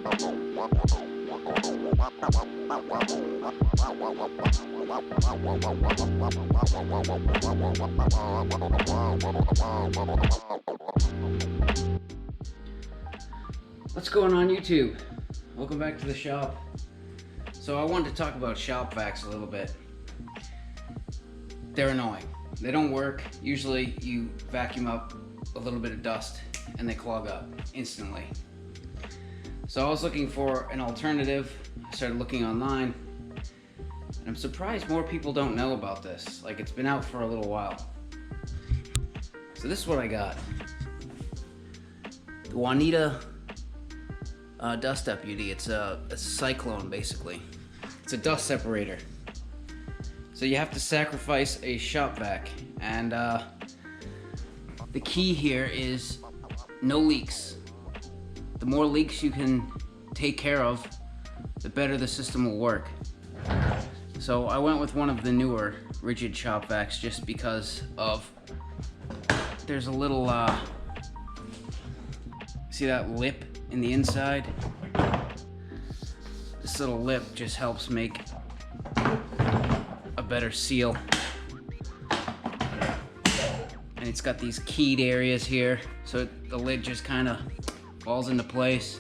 What's going on YouTube? Welcome back to the shop. So I wanted to talk about shop vacs a little bit. They're annoying. They don't work. Usually you vacuum up a little bit of dust and they clog up instantly. So I was looking for an alternative. I started looking online and I'm surprised more people don't know about this. Like, it's been out for a little while. So this is what I got. The Oneida dust deputy. It's a Cyclone basically. It's a dust separator. So you have to sacrifice a shop vac, and the key here is no leaks. The more leaks you can take care of, the better the system will work. So I went with one of the newer rigid shop vacs just because of, there's a little see that lip in the inside? This little lip just helps make a better seal. And it's got these keyed areas here, so the lid just kind of falls into place.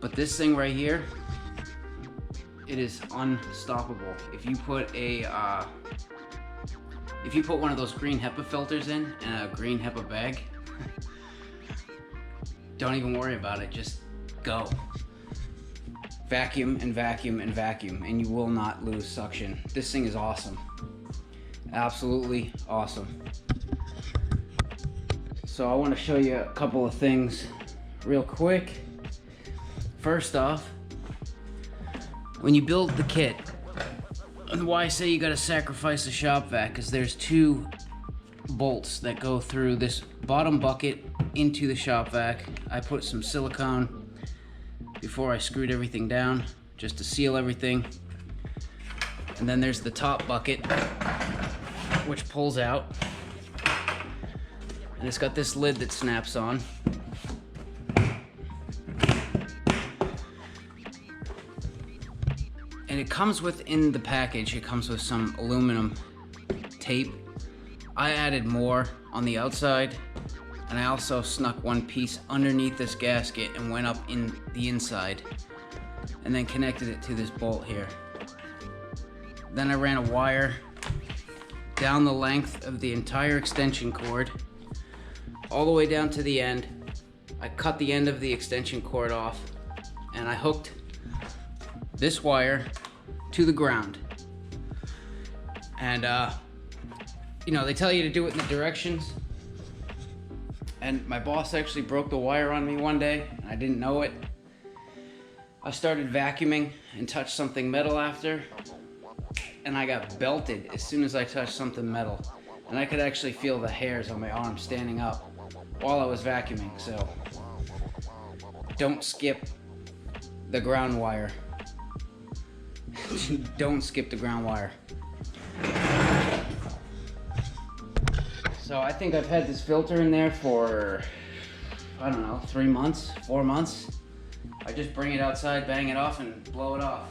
But this thing right here, it is unstoppable. If you put one of those green HEPA filters in and a green HEPA bag, don't even worry about it, just go. Vacuum and vacuum and vacuum, and you will not lose suction. This thing is awesome. Absolutely awesome. So I want to show you a couple of things real quick. First off, when you build the kit, and why I say you gotta sacrifice the shop vac is there's two bolts that go through this bottom bucket into the shop vac. I put some silicone before I screwed everything down just to seal everything. And then there's the top bucket which pulls out, and it's got this lid that snaps on. And it comes within the package, it comes with some aluminum tape. I added more on the outside, and I also snuck one piece underneath this gasket and went up in the inside and then connected it to this bolt here. Then I ran a wire down the length of the entire extension cord all the way down to the end. I cut the end of the extension cord off and I hooked this wire to the ground. And you know, they tell you to do it in the directions. And my boss actually broke the wire on me one day, and I didn't know it. I started vacuuming and touched something metal after, and I got belted as soon as I touched something metal. And I could actually feel the hairs on my arm standing up while I was vacuuming, so don't skip the ground wire. Don't skip the ground wire. So I think I've had this filter in there for, I don't know, 3 months, 4 months. I just bring it outside, bang it off, and blow it off.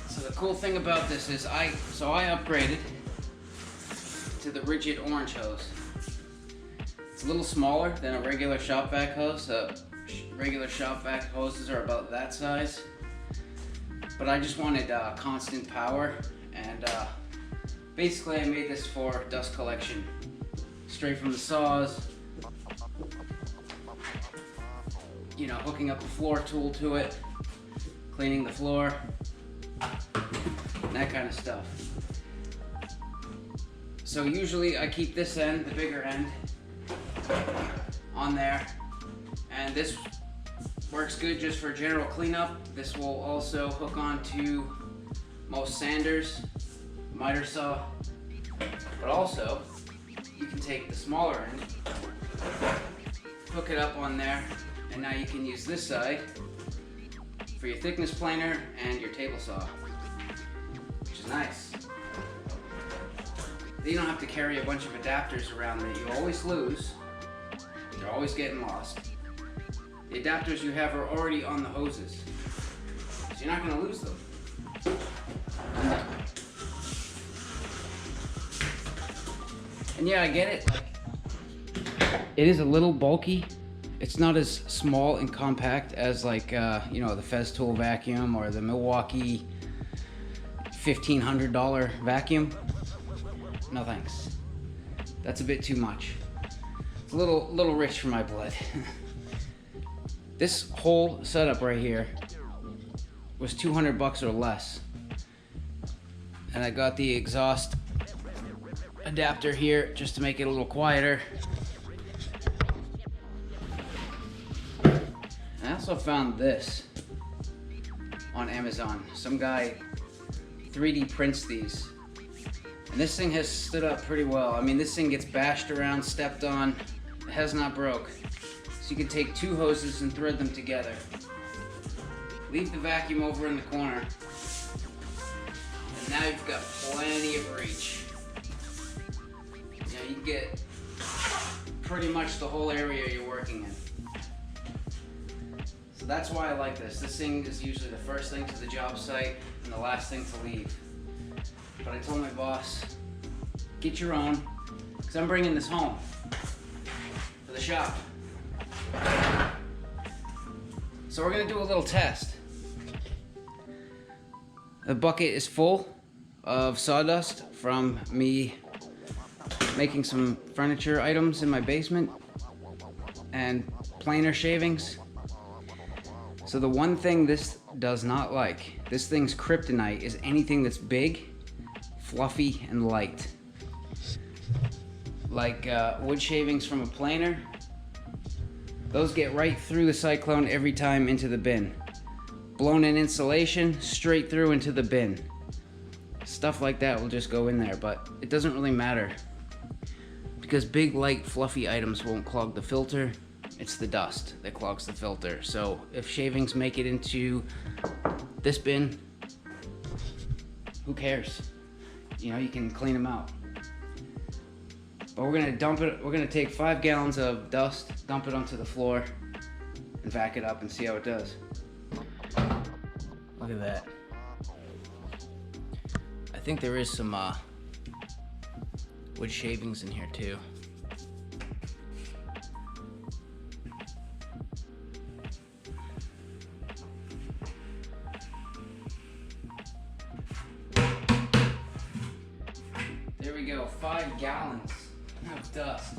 So the cool thing about this is I upgraded to the rigid orange hose. It's a little smaller than a regular shop vac hose. Regular shop vac hoses are about that size. But I just wanted constant power, and basically I made this for dust collection. Straight from the saws, you know, hooking up a floor tool to it, cleaning the floor, that kind of stuff. So usually I keep this end, the bigger end, on there, and this works good just for general cleanup. This will also hook on to most sanders, miter saw, but also you can take the smaller end, hook it up on there, and now you can use this side for your thickness planer and your table saw, which is nice. Then you don't have to carry a bunch of adapters around that you always lose. They're always getting lost. The adapters you have are already on the hoses, so you're not going to lose them. And yeah, I get it. Like, it is a little bulky. It's not as small and compact as like you know, the Festool vacuum or the Milwaukee $1,500 vacuum. No thanks. That's a bit too much. It's a little rich for my blood. This whole setup right here was $200 or less. And I got the exhaust adapter here just to make it a little quieter. I also found this on Amazon. Some guy 3D prints these. And this thing has stood up pretty well. I mean, this thing gets bashed around, stepped on. It has not broke. So you can take two hoses and thread them together. Leave the vacuum over in the corner. And now you've got plenty of reach. You know, you can get pretty much the whole area you're working in. So that's why I like this. This thing is usually the first thing to the job site and the last thing to leave. But I told my boss, get your own, because I'm bringing this home for the shop. So we're gonna do a little test. The bucket is full of sawdust from me making some furniture items in my basement and planer shavings. So the one thing this does not like, this thing's kryptonite, is anything that's big, fluffy, and light. Like wood shavings from a planer. Those get right through the Cyclone every time into the bin. Blown in insulation, straight through into the bin. Stuff like that will just go in there, but it doesn't really matter. Because big, light, fluffy items won't clog the filter. It's the dust that clogs the filter. So if shavings make it into this bin, who cares? You know, you can clean them out. But we're gonna dump it, we're gonna take 5 gallons of dust, dump it onto the floor, and vac it up and see how it does. Look at that. I think there is some wood shavings in here too. There we go, 5 gallons of dust.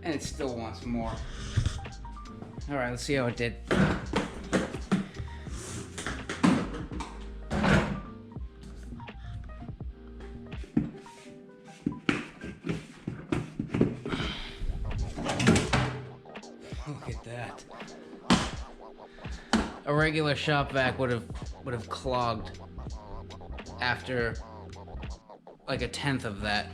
And it still wants more. All right, let's see how it did. Look at that. A regular shop vac would have clogged after like a tenth of that.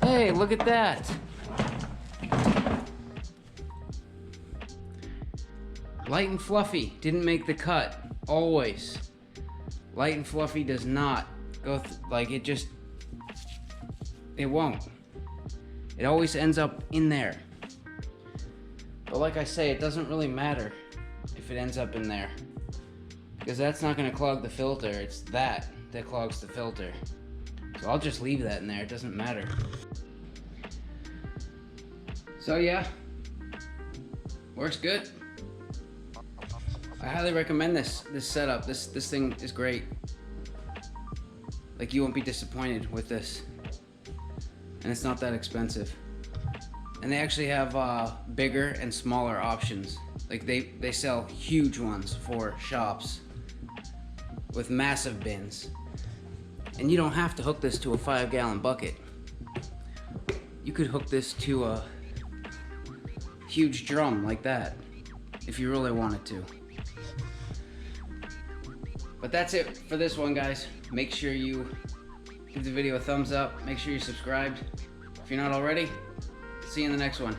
Hey, look at that. Light and fluffy didn't make the cut. Always. Light and fluffy does not go like it just. It won't. It always ends up in there. But like I say, it doesn't really matter if it ends up in there, because that's not going to clog the filter. It's that clogs the filter. So I'll just leave that in there. It doesn't matter. So yeah, works good. I highly recommend this setup. This thing is great. Like, you won't be disappointed with this. And it's not that expensive. And they actually have bigger and smaller options. Like, they sell huge ones for shops with massive bins. And you don't have to hook this to a 5-gallon bucket. You could hook this to a huge drum like that if you really wanted to. But that's it for this one, guys. Make sure you give the video a thumbs up. Make sure you're subscribed if you're not already. See you in the next one.